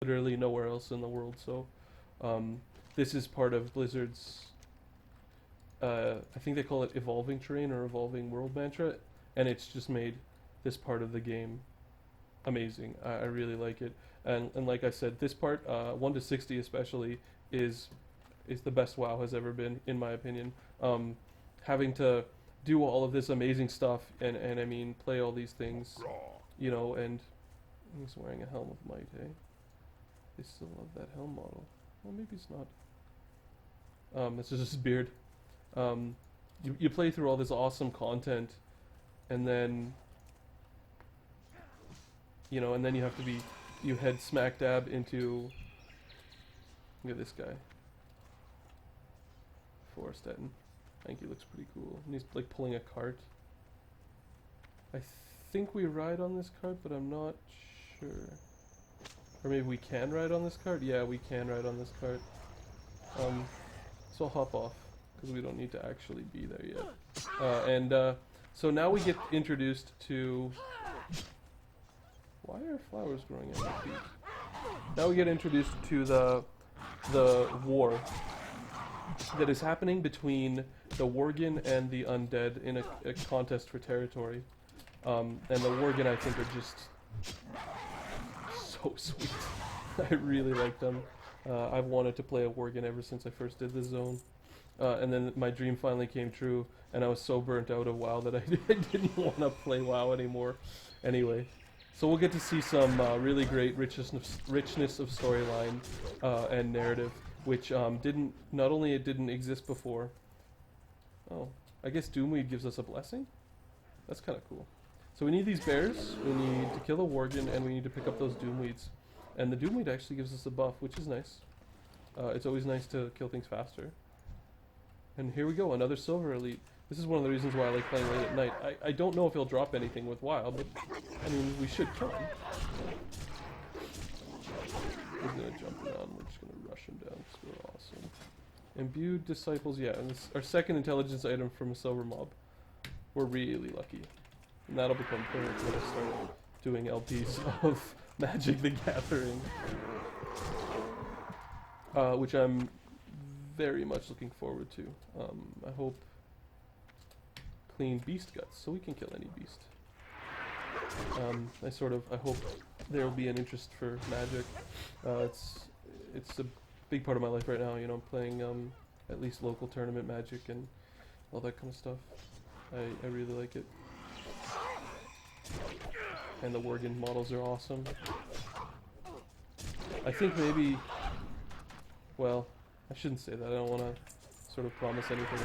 literally nowhere else in the world. So this is part of Blizzard's, I think they call it evolving terrain or evolving world mantra, and it's just made this part of the game amazing. I really like it, and like I said, this part, 1 to 60 especially, is the best WoW has ever been, in my opinion. Having to do all of this amazing stuff, and I mean, play all these things, you know, and he's wearing a helm of might, eh? They still love that helm model. Well, maybe it's not. It's just his beard. You play through all this awesome content, and then, you know, and then you head smack dab into, look at this guy. Forstetten. I think he looks pretty cool. And he's like pulling a cart. I think we ride on this cart, but I'm not sure. Or maybe we can ride on this cart? Yeah, we can ride on this cart. So I'll hop off, because we don't need to actually be there yet. So now we get introduced to... Why are flowers growing at my feet? Now we get introduced to the war that is happening between the Worgen and the Undead in a contest for territory. And the Worgen, I think, are just so sweet. I really like them. I've wanted to play a Worgen ever since I first did this zone. And then my dream finally came true, and I was so burnt out of WoW that I didn't want to play WoW anymore. Anyway, so we'll get to see some really great richness of storyline and narrative, which not only it didn't exist before. Oh, I guess Doomweed gives us a blessing? That's kind of cool. So we need these bears, we need to kill a Worgen, and we need to pick up those Doomweeds. And the Doomweed actually gives us a buff, which is nice. It's always nice to kill things faster. And here we go, another Silver Elite. This is one of the reasons why I like playing late at night. I don't know if he'll drop anything with WoW, but I mean, we should kill him. He's gonna jump around, we're just gonna rush him down, because we're awesome. Imbued Disciples, yeah, and this our second intelligence item from a Silver Mob. We're really lucky. And that'll become permanent when I start doing LPs of Magic the Gathering. Which I'm very much looking forward to. I hope clean beast guts, so we can kill any beast. I hope there will be an interest for Magic. It's a big part of my life right now, you know, playing at least local tournament Magic and all that kind of stuff. I really like it. And the Worgen models are awesome. I think maybe, well, I shouldn't say that. I don't want to sort of promise anything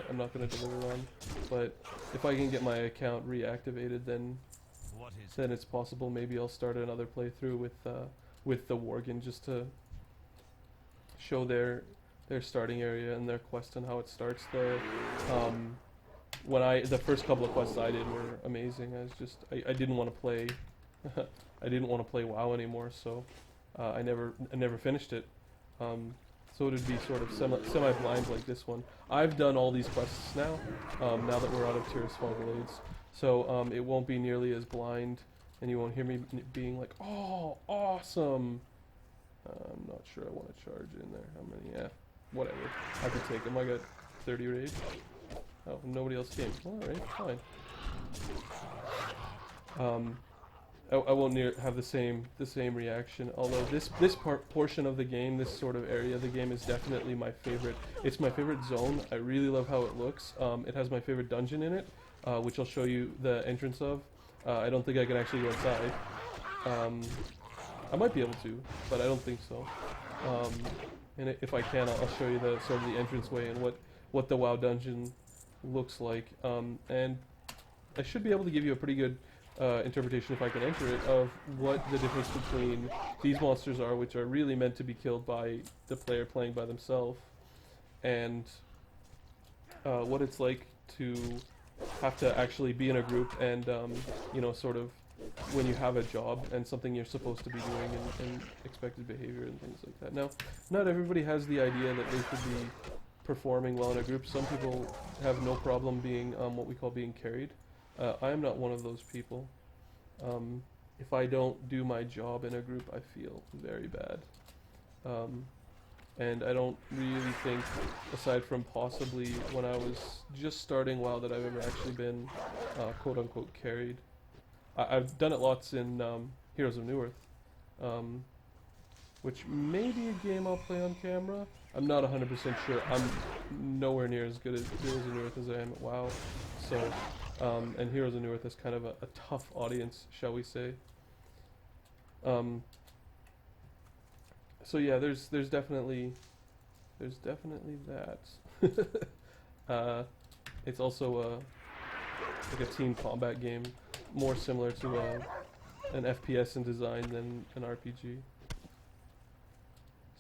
I'm not going to deliver on. But if I can get my account reactivated, then it's possible. Maybe I'll start another playthrough with the Worgen, just to show their starting area and their quest and how it starts. The first couple of quests I did were amazing. I didn't want to play I didn't want to play WoW anymore, so I never finished it. So it would be sort of semi-blind like this one. I've done all these quests now, now that we're out of Tirisfal Glades. So it won't be nearly as blind, and you won't hear me being like, oh, awesome! I'm not sure I want to charge in there. How many? Yeah, whatever. I could take them. I got 30 rage. Oh, nobody else came. Alright, fine. I won't have the same reaction. Although this portion of the game, this sort of area of the game, is definitely my favorite. It's my favorite zone. I really love how it looks. It has my favorite dungeon in it, which I'll show you the entrance of. I don't think I can actually go inside. I might be able to, but I don't think so. And if I can, I'll show you the sort of the entranceway and what the WoW dungeon looks like. And I should be able to give you a pretty good interpretation, if I can enter it, of what the difference between these monsters are, which are really meant to be killed by the player playing by themselves, and what it's like to have to actually be in a group and, you know, sort of when you have a job and something you're supposed to be doing and expected behavior and things like that. Now, not everybody has the idea that they should be performing well in a group. Some people have no problem being what we call being carried. I am not one of those people. if I don't do my job in a group, I feel very bad. And I don't really think, aside from possibly when I was just starting WoW, that I've ever actually been quote-unquote carried. I've done it lots in Heroes of Newerth, which may be a game I'll play on camera. I'm not 100% sure. I'm nowhere near as good at Heroes of Newerth as I am at WoW. So, and Heroes of Newerth is kind of a tough audience, shall we say. So yeah, there's definitely that. It's also like a team combat game, more similar to an FPS in design than an RPG.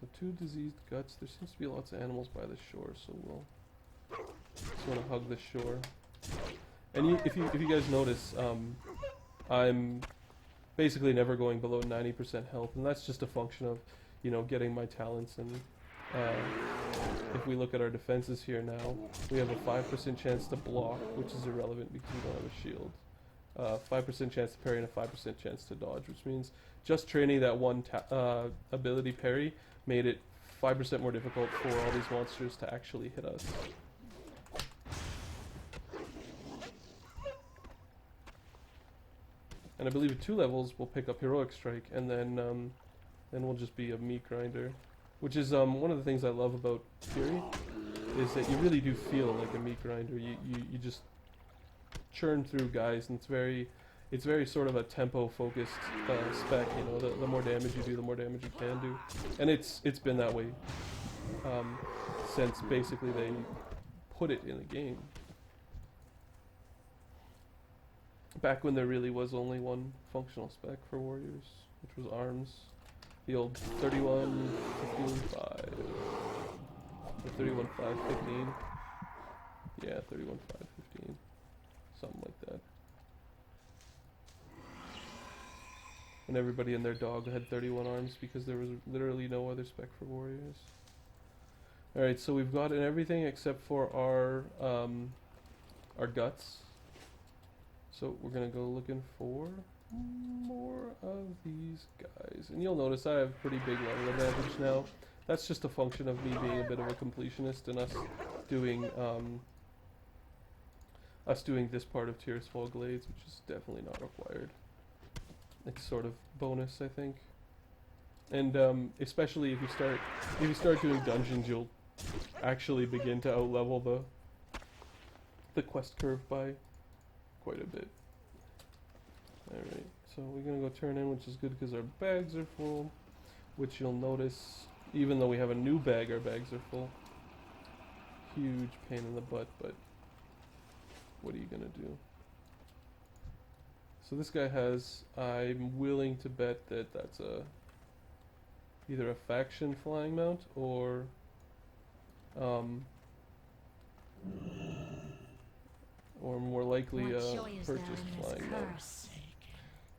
So 2 diseased guts. There seems to be lots of animals by the shore, so we'll just want to hug the shore. And if you guys notice, I'm basically never going below 90% health, and that's just a function of, you know, getting my talents. And if we look at our defenses here now, we have a 5% chance to block, which is irrelevant because we don't have a shield. 5% chance to parry and a 5% chance to dodge, which means just training that one ability parry made it 5% more difficult for all these monsters to actually hit us. And I believe at 2 levels we'll pick up Heroic Strike, and then we'll just be a meat grinder. Which is one of the things I love about Fury, is that you really do feel like a meat grinder. You just churn through guys, and it's very sort of a tempo focused spec. You know, the more damage you do, the more damage you can do, and it's been that way since basically they put it in the game. Back when there really was only one functional spec for warriors, which was arms. The old 31, 15, 5. Or 31, 5, 15. Yeah, 31, 5, 15. Something like that. And everybody and their dog had 31 arms because there was literally no other spec for warriors. Alright, so we've gotten everything except for our guts. So we're gonna go looking for more of these guys. And you'll notice I have pretty big level advantage now. That's just a function of me being a bit of a completionist and us doing this part of Tears Fall Glades, which is definitely not required. It's sort of bonus, I think. And especially if you start doing dungeons, you'll actually begin to outlevel the quest curve by quite a bit. Alright, so we're gonna go turn in, which is good because our bags are full. Which you'll notice, even though we have a new bag, our bags are full. Huge pain in the butt, but what are you gonna do? So this guy has, I'm willing to bet that that's either a faction flying mount or more likely a purchased flying mount.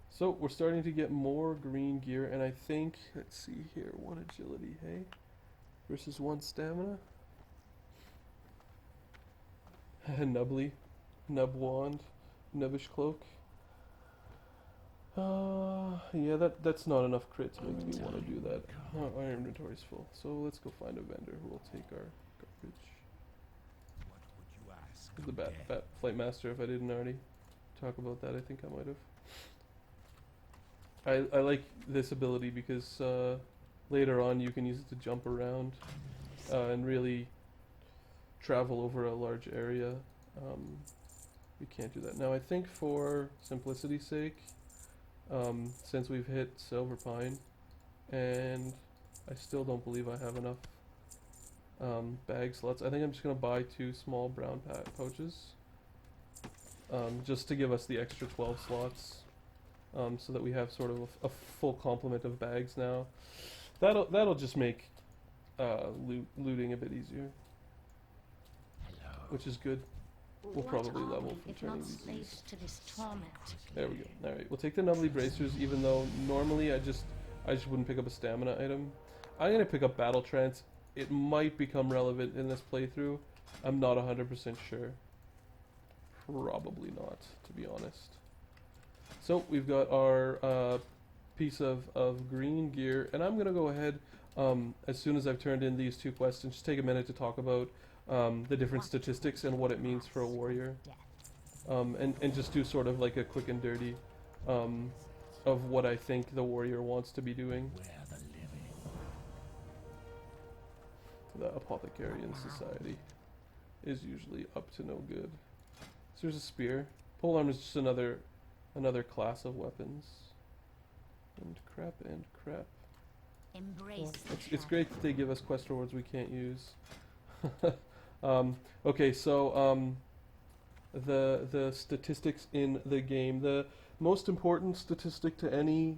So we're starting to get more green gear, and I think, let's see here, 1 agility, hey? Versus 1 stamina. Nubbly. Nub wand. Nubbish cloak. Yeah, that's not enough crit to make me want to do that. Oh, our inventory's full. So let's go find a vendor who will take our garbage. The Bat Flight Master, if I didn't already talk about that, I think I might have. I like this ability because later on you can use it to jump around and really travel over a large area. We can't do that. Now I think for simplicity's sake, since we've hit Silver Pine, and I still don't believe I have enough bag slots, I think I'm just going to buy 2 small brown pouches just to give us the extra 12 slots. So that we have sort of a full complement of bags now. That'll just make looting a bit easier, which is good. We'll probably level from turning these. There we go. All right, we'll take the Nubbly Bracers, even though normally I just wouldn't pick up a stamina item. I'm gonna pick up Battle Trance. It might become relevant in this playthrough. I'm not 100% sure. Probably not, to be honest. So we've got our piece of green gear, and I'm gonna go ahead as soon as I've turned in these two quests and just take a minute to talk about the different statistics and what it means for a warrior, and just do sort of like a quick and dirty of what I think the warrior wants to be doing. The Apothecarian Society is usually up to no good. So there's a spear. Polearm is just another class of weapons. And crap and crap. Embrace It's great that they give us quest rewards we can't use. Okay, so the statistics in the game. The most important statistic to any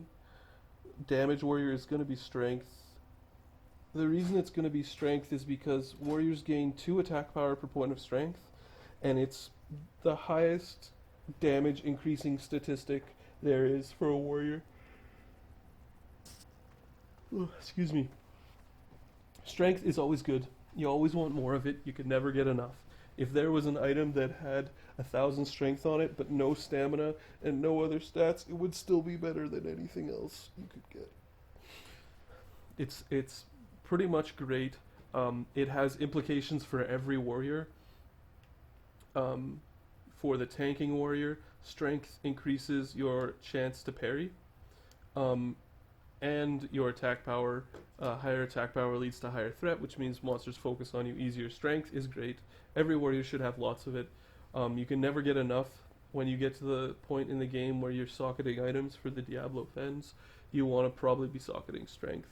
damage warrior is going to be strength. The reason it's going to be strength is because warriors gain 2 attack power per point of strength, and it's the highest damage increasing statistic there is for a warrior. Oh, excuse me. Strength is always good. You always want more of it. You could never get enough. If there was an item that had 1,000 strength on it, but no stamina and no other stats, it would still be better than anything else you could get. It's pretty much great. It has implications for every warrior. For the tanking warrior, strength increases your chance to parry, and your attack power. Higher attack power leads to higher threat, which means monsters focus on you easier. Strength is great. Every warrior should have lots of it. You can never get enough. When you get to the point in the game where you're socketing items for the Diablo Fens, you want to probably be socketing strength.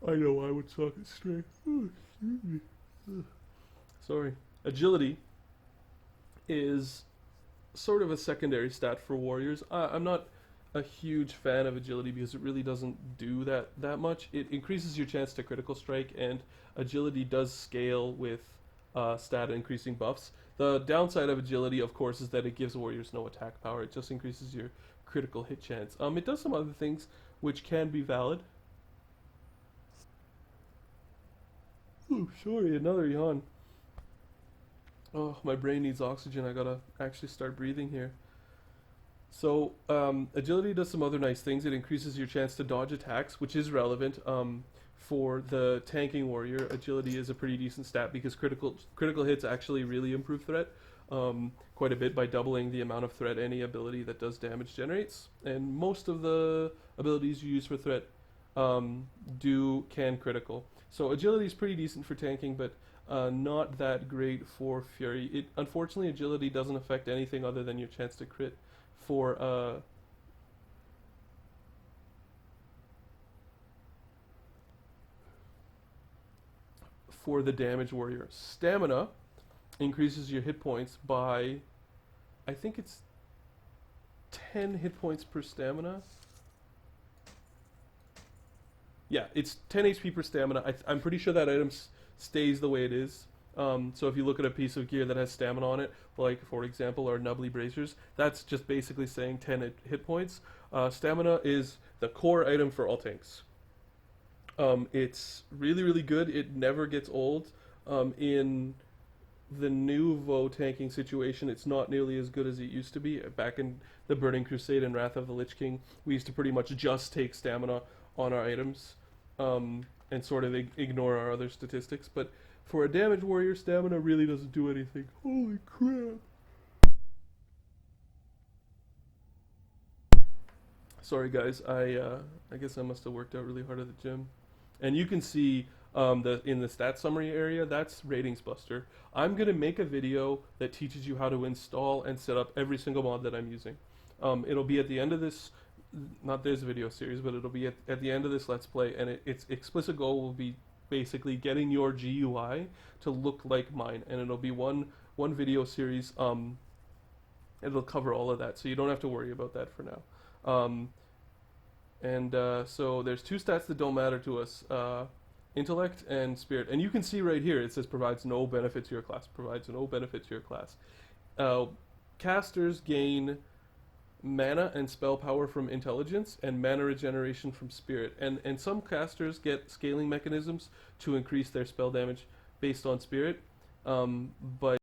I know I would socket strength. Oh, excuse me. Sorry. Agility is sort of a secondary stat for warriors. I'm not a huge fan of agility because it really doesn't do that much. It increases your chance to critical strike, and agility does scale with stat increasing buffs. The downside of agility, of course, is that it gives warriors no attack power. It just increases your critical hit chance. It does some other things which can be valid. Oh, sorry, another yawn. Oh, my brain needs oxygen. I gotta actually start breathing here. So, agility does some other nice things. It increases your chance to dodge attacks, which is relevant. For the tanking warrior, agility is a pretty decent stat because critical hits actually really improve threat quite a bit by doubling the amount of threat any ability that does damage generates. And most of the abilities you use for threat can critical. So agility is pretty decent for tanking, but not that great for fury. Unfortunately, agility doesn't affect anything other than your chance to crit for the damage warrior. Stamina increases your hit points by, I think it's 10 hit points per stamina. Yeah, it's 10 HP per stamina. I'm pretty sure that item stays the way it is. So if you look at a piece of gear that has stamina on it, like for example our Nubbly Bracers, that's just basically saying 10 hit points. Stamina is the core item for all tanks. It's really, really good. It never gets old. In the new Vo tanking situation, it's not nearly as good as it used to be. Back in the Burning Crusade and Wrath of the Lich King, we used to pretty much just take stamina on our items and sort of ignore our other statistics. But for a damage warrior, stamina really doesn't do anything. Holy crap. Sorry guys, I guess I must have worked out really hard at the gym. And you can see in the stat summary area, that's Ratings Buster. I'm going to make a video that teaches you how to install and set up every single mod that I'm using. It'll be at the end of this, not this video series, but it'll be at the end of this Let's Play, and its explicit goal will be basically getting your GUI to look like mine, and it'll be one video series. It'll cover all of that, so you don't have to worry about that for now. So there's 2 stats that don't matter to us, intellect and spirit. And you can see right here, it says provides no benefit to your class, provides no benefit to your class. Casters gain mana and spell power from intelligence and mana regeneration from spirit. And some casters get scaling mechanisms to increase their spell damage based on spirit. But